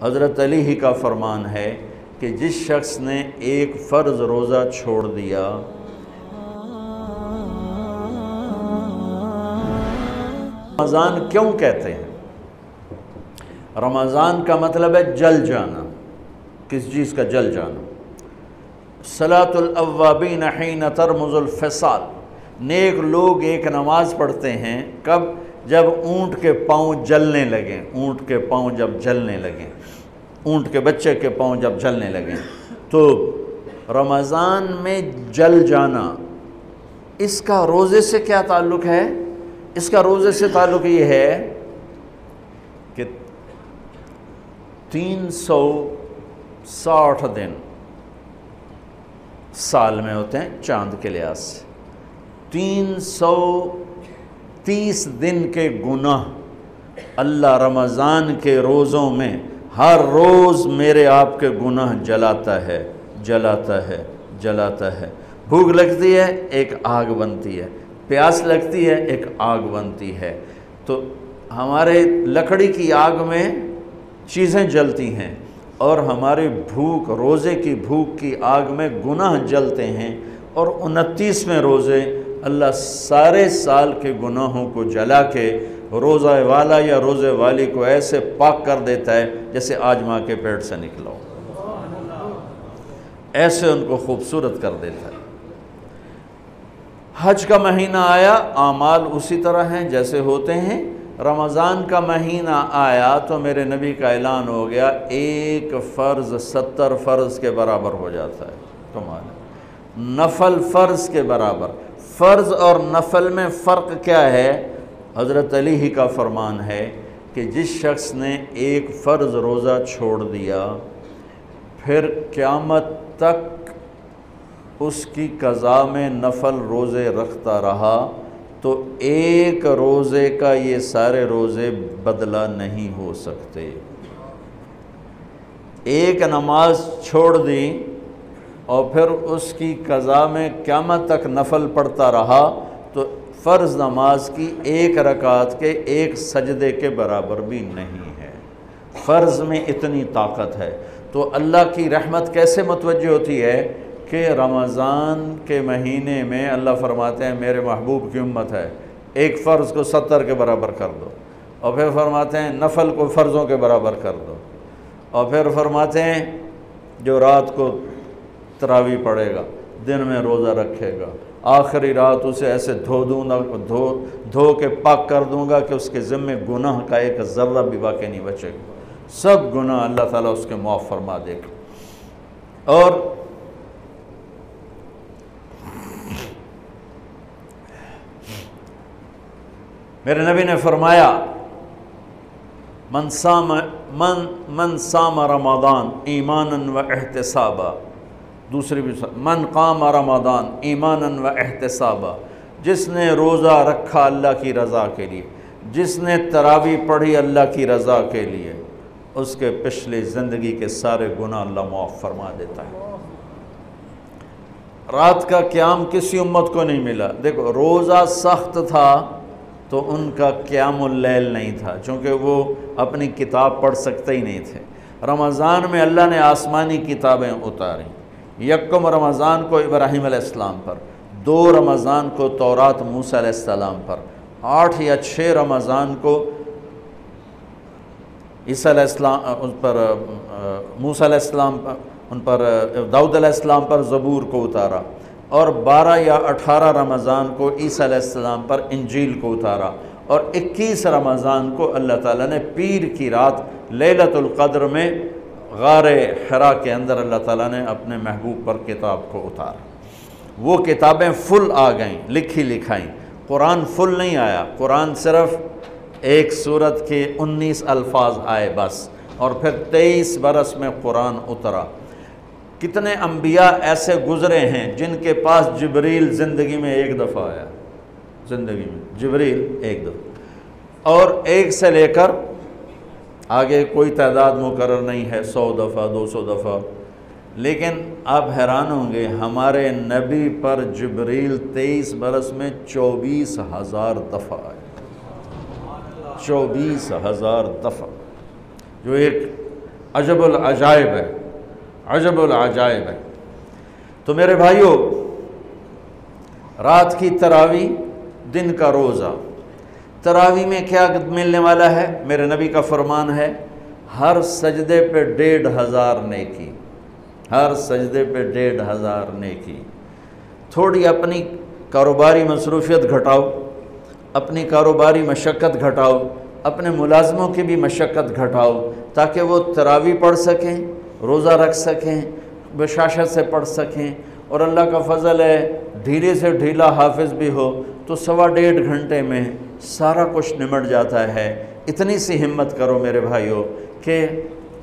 حضرت علی ہی کا فرمان ہے کہ جس شخص نے ایک فرض روزہ چھوڑ دیا، رمضان کیوں کہتے ہیں؟ رمضان کا مطلب ہے جل جانا۔ کس چیز کا جل جانا؟ صلاۃ الاوابین حین ترمز الفصال، نیک لوگ ایک نماز پڑھتے ہیں کب؟ جب اونٹ کے پاؤں جلنے لگیں، اونٹ کے پاؤں جب جلنے لگیں، اونٹ کے بچے کے پاؤں جب جلنے لگیں۔ تو رمضان میں جل جانا، اس کا روزے سے کیا تعلق ہے؟ اس کا روزے سے تعلق یہ ہے کہ 360 دن سال میں ہوتے ہیں چاند کے لحاظ سے، 330 دن کے گناہ اللہ رمضان کے روزوں میں ہر روز میرے آپ کے گناہ جلاتا ہے، جلاتا ہے، جلاتا ہے۔ بھوک لگتی ہے ایک آگ بنتی ہے، پیاس لگتی ہے ایک آگ بنتی ہے۔ تو ہمارے لکڑی کی آگ میں چیزیں جلتی ہیں اور ہماری بھوک، روزے کی بھوک کی آگ میں گناہ جلتے ہیں، اور 29ویں روزے اللہ سارے سال کے گناہوں کو جلا کے روزہ والا یا روزے والی کو ایسے پاک کر دیتا ہے جیسے آج ماں کے پیٹ سے نکلا ہو، ایسے ان کو خوبصورت کر دیتا ہے۔ حج کا مہینہ آیا، اعمال اسی طرح ہیں جیسے ہوتے ہیں۔ رمضان کا مہینہ آیا تو میرے نبی کا اعلان ہو گیا، ایک فرض 70 فرض کے برابر ہو جاتا ہے تمہارا، نفل فرض کے برابر۔ فرض اور نفل میں فرق کیا ہے؟ حضرت علی ہی کا فرمان ہے کہ جس شخص نے ایک فرض روزہ چھوڑ دیا، پھر قیامت تک اس کی قضا میں نفل روزے رکھتا رہا، تو ایک روزے کا یہ سارے روزے بدلہ نہیں ہو سکتے۔ ایک نماز چھوڑ دی اور پھر اس کی قضا میں قیامت تک نفل پڑھتا رہا، تو فرض نماز کی ایک رکعت کے ایک سجدے کے برابر بھی نہیں ہے۔ فرض میں اتنی طاقت ہے۔ تو اللہ کی رحمت کیسے متوجہ ہوتی ہے کہ رمضان کے مہینے میں اللہ فرماتے ہیں میرے محبوب کی امت ہے، ایک فرض کو 70 کے برابر کر دو، اور پھر فرماتے ہیں نفل کو فرضوں کے برابر کر دو، اور پھر فرماتے ہیں جو رات کو تراویح پڑھے گا، دن میں روزہ رکھے گا، آخری رات اسے ایسے دھو کے پاک کر دوں گا کہ اس کے ذمے گناہ کا ایک ذرہ بھی باقی نہیں بچے گا، سب گناہ اللہ تعالیٰ اس کے معاف فرما دے گا۔ اور میرے نبی نے فرمایا من صام رمضان ایمانا و احتسابا، دوسری بھی من قام رمضان ایمانا و احتسابا، جس نے روزہ رکھا اللہ کی رضا کے لیے، جس نے تراویح پڑھی اللہ کی رضا کے لیے، اس کے پچھلی زندگی کے سارے گناہ اللہ معاف فرما دیتا ہے۔ رات کا قیام کسی امت کو نہیں ملا۔ دیکھو روزہ سخت تھا تو ان کا قیام اللیل نہیں تھا، چونکہ وہ اپنی کتاب پڑھ سکتے ہی نہیں تھے۔ رمضان میں اللہ نے آسمانی کتابیں اتاریں، یکم رمضان کو ابراہیم علیہ السلام پر، 2 رمضان کو تورات موسیٰ علیہ السلام پر، 8 یا 6 رمضان کو عیسیٰ علیہ السلام ان پر، موسیٰ علیہ السلام ان پر، داؤد علیہ السلام پر زبور کو اتارا، اور 12 یا 18 رمضان کو عیسیٰ علیہ السلام پر انجیل کو اتارا، اور 21 رمضان کو اللہ تعالیٰ نے پیر کی رات لیلۃ القدر میں غار حرا کے اندر اللہ تعالیٰ نے اپنے محبوب پر کتاب کو اتارا۔ وہ کتابیں فل آ گئیں، لکھی لکھائیں۔ قرآن فل نہیں آیا، قرآن صرف ایک سورت کے 19 الفاظ آئے بس، اور پھر 23 برس میں قرآن اترا۔ کتنے انبیاء ایسے گزرے ہیں جن کے پاس جبریل زندگی میں ایک دفعہ آیا، زندگی میں جبریل ایک دفعہ، اور ایک سے لے کر آگے کوئی تعداد مقرر نہیں ہے، 100 دفعہ 200 دفعہ، لیکن آپ حیران ہوں گے ہمارے نبی پر جبریل 23 برس میں 24,000 دفعہ آئے، 24,000 دفعہ، جو ایک عجب العجائب ہے، عجب العجائب ہے۔ تو میرے بھائیوں، رات کی تراویح، دن کا روزہ، تراویح میں کیا ملنے والا ہے؟ میرے نبی کا فرمان ہے ہر سجدے پہ 1500 نیکی، ہر سجدے پہ 1500 نیکی۔ تھوڑی اپنی کاروباری مصروفیت گھٹاؤ، اپنی کاروباری مشقت گھٹاؤ، اپنے ملازموں کی بھی مشقت گھٹاؤ، تاکہ وہ تراویح پڑھ سکیں، روزہ رکھ سکیں، بشاشت سے پڑھ سکیں، اور اللہ کا فضل ہے ڈھیلے سے ڈھیلا حافظ بھی ہو تو 1.5 گھنٹے میں سارا کچھ نمٹ جاتا ہے۔ اتنی سی ہمت کرو میرے بھائیوں کہ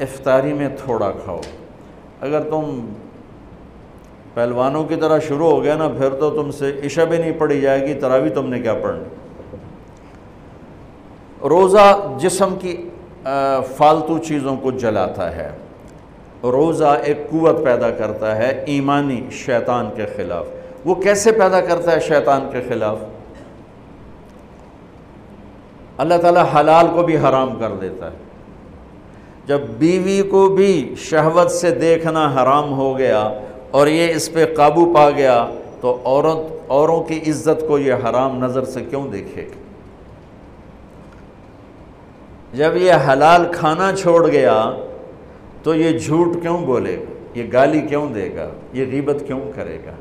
افطاری میں تھوڑا کھاؤ۔ اگر تم پہلوانوں کی طرح شروع ہو گیا نا، پھر تو تم سے عشاء بھی نہیں پڑھی جائے گی، تراویح تم نے کیا پڑھنی۔ روزہ جسم کی فالتو چیزوں کو جلاتا ہے، روزہ ایک قوت پیدا کرتا ہے ایمانی شیطان کے خلاف۔ وہ کیسے پیدا کرتا ہے شیطان کے خلاف؟ اللہ تعالیٰ حلال کو بھی حرام کر دیتا ہے۔ جب بیوی کو بھی شہوت سے دیکھنا حرام ہو گیا اور یہ اس پہ قابو پا گیا تو اوروں کی عزت کو یہ حرام نظر سے کیوں دیکھے گا؟ جب یہ حلال کھانا چھوڑ گیا تو یہ جھوٹ کیوں بولے گا، یہ گالی کیوں دے گا، یہ غیبت کیوں کرے گا؟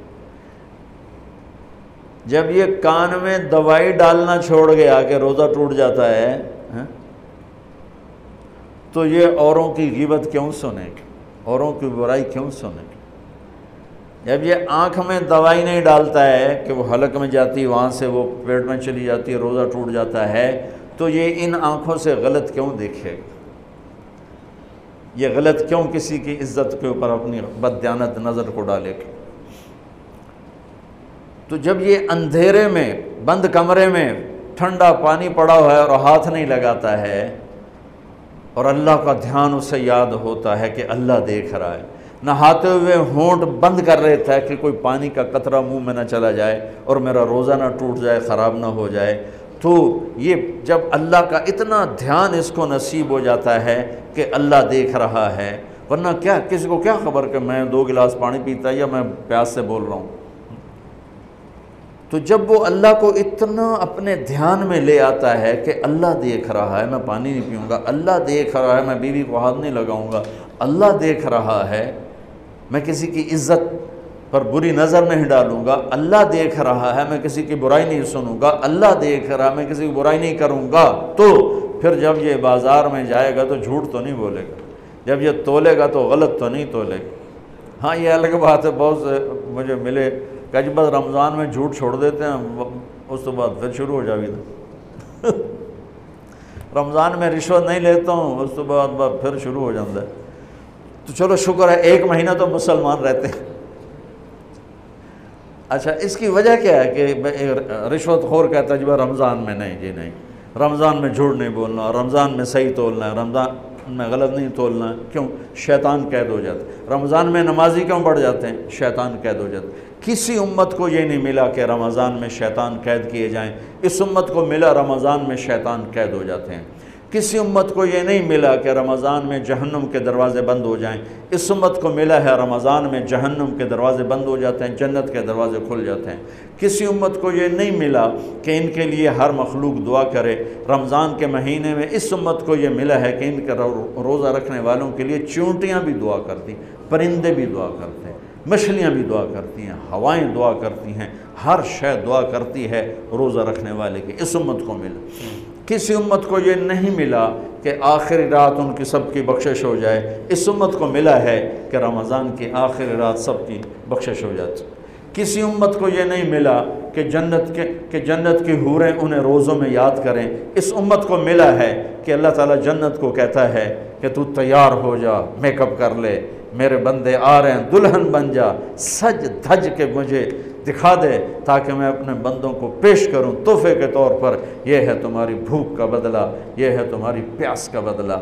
جب یہ کان میں دوائی ڈالنا چھوڑ گیا کہ روزہ ٹوٹ جاتا ہے تو یہ اوروں کی غیبت کیوں سنے گا، اوروں کی برائی کیوں سنے گا؟ جب یہ آنکھ میں دوائی نہیں ڈالتا ہے کہ وہ حلق میں جاتی، وہاں سے وہ پیٹ میں چلی جاتی ہے، روزہ ٹوٹ جاتا ہے، تو یہ ان آنکھوں سے غلط کیوں دیکھے گا؟ یہ غلط کیوں کسی کی عزت کے اوپر اپنی بددیانت نظر کو ڈالے گا؟ تو جب یہ اندھیرے میں بند کمرے میں ٹھنڈا پانی پڑا ہوا ہے اور ہاتھ نہیں لگاتا ہے اور اللہ کا دھیان اسے یاد ہوتا ہے کہ اللہ دیکھ رہا ہے، نہاتے ہوئے ہونٹ بند کر لیتا ہے کہ کوئی پانی کا قطرہ منہ میں نہ چلا جائے اور میرا روزہ نہ ٹوٹ جائے، خراب نہ ہو جائے، تو یہ جب اللہ کا اتنا دھیان اس کو نصیب ہو جاتا ہے کہ اللہ دیکھ رہا ہے، ورنہ کیا کسی کو کیا خبر کہ میں 2 گلاس پانی پیتا یا میں پیاس سے بول رہا ہوں۔ تو جب وہ اللہ کو اتنا اپنے دھیان میں لے آتا ہے کہ اللہ دیکھ رہا ہے، میں پانی نہیں پیوں گا، اللہ دیکھ رہا ہے، میں بیوی کو ہاتھ نہیں لگاؤں گا، اللہ دیکھ رہا ہے، میں کسی کی عزت پر بری نظر نہیں ڈالوں گا، اللہ دیکھ رہا ہے، میں کسی کی برائی نہیں سنوں گا، اللہ دیکھ رہا ہے، میں کسی کی برائی نہیں کروں گا، تو پھر جب یہ بازار میں جائے گا تو جھوٹ تو نہیں بولے گا، جب یہ تولے گا تو غلط تو نہیں تولے گا۔ ہاں یہ الگ بات ہے، بہت سے مجھے ملے کہ جب بس رمضان میں جھوٹ چھوڑ دیتے ہیں، اس تو بعد پھر شروع ہو جاوی تھا رمضان میں رشوت نہیں لیتا ہوں، اس تو بعد پھر شروع ہو جاتا ہے۔ تو چلو شکر ہے 1 مہینہ تو مسلمان رہتے ہیں۔ اچھا اس کی وجہ کیا ہے کہ رشوت خور کہتا ہے جی رمضان میں نہیں، جی نہیں، رمضان میں جھوٹ نہیں بولنا، رمضان میں صحیح تولنا ہے، رمضان میں غلط نہیں تولنا ہے۔ کیوں؟ شیطان قید ہو جاتا ہے۔ رمضان میں نمازی کیوں بڑھ جاتے ہیں؟ شیطان قید ہو جاتا ہے۔ کسی امت کو یہ نہیں ملا کہ رمضان میں شیطان قید کیے جائیں، اس امت کو ملا رمضان میں شیطان قید ہو جاتے ہیں۔ کسی امت کو یہ نہیں ملا کہ رمضان میں جہنم کے دروازے بند ہو جائیں، اس امت کو ملا ہے رمضان میں جہنم کے دروازے بند ہو جاتے ہیں، جنت کے دروازے کھل جاتے ہیں۔ کسی امت کو یہ نہیں ملا کہ ان کے لیے ہر مخلوق دعا کرے، رمضان کے مہینے میں اس امت کو یہ ملا ہے کہ ان کے روزہ رکھنے والوں کے لیے چونٹیاں بھی دعا کرتی، پرندے بھی دعا کرتے ہیں، مچھلیاں بھی دعا کرتی ہیں، ہوائیں دعا کرتی ہیں، ہر شے دعا کرتی ہے روزہ رکھنے والے کی۔ اس امت کو ملا۔ کسی امت کو یہ نہیں ملا کہ آخری رات ان کی سب کی بخشش ہو جائے، اس امت کو ملا ہے کہ رمضان کی آخری رات سب کی بخشش ہو جاتی۔ کسی امت کو یہ نہیں ملا کہ جنت کی حوریں انہیں روزوں میں یاد کریں، اس امت کو ملا ہے کہ اللہ تعالیٰ جنت کو کہتا ہے کہ تو تیار ہو جا، میک اپ کر لے، میرے بندے آ رہے ہیں، دلہن بن جا، سج دھج کے مجھے دکھا دے تاکہ میں اپنے بندوں کو پیش کروں تحفے کے طور پر۔ یہ ہے تمہاری بھوک کا بدلہ، یہ ہے تمہاری پیاس کا بدلہ۔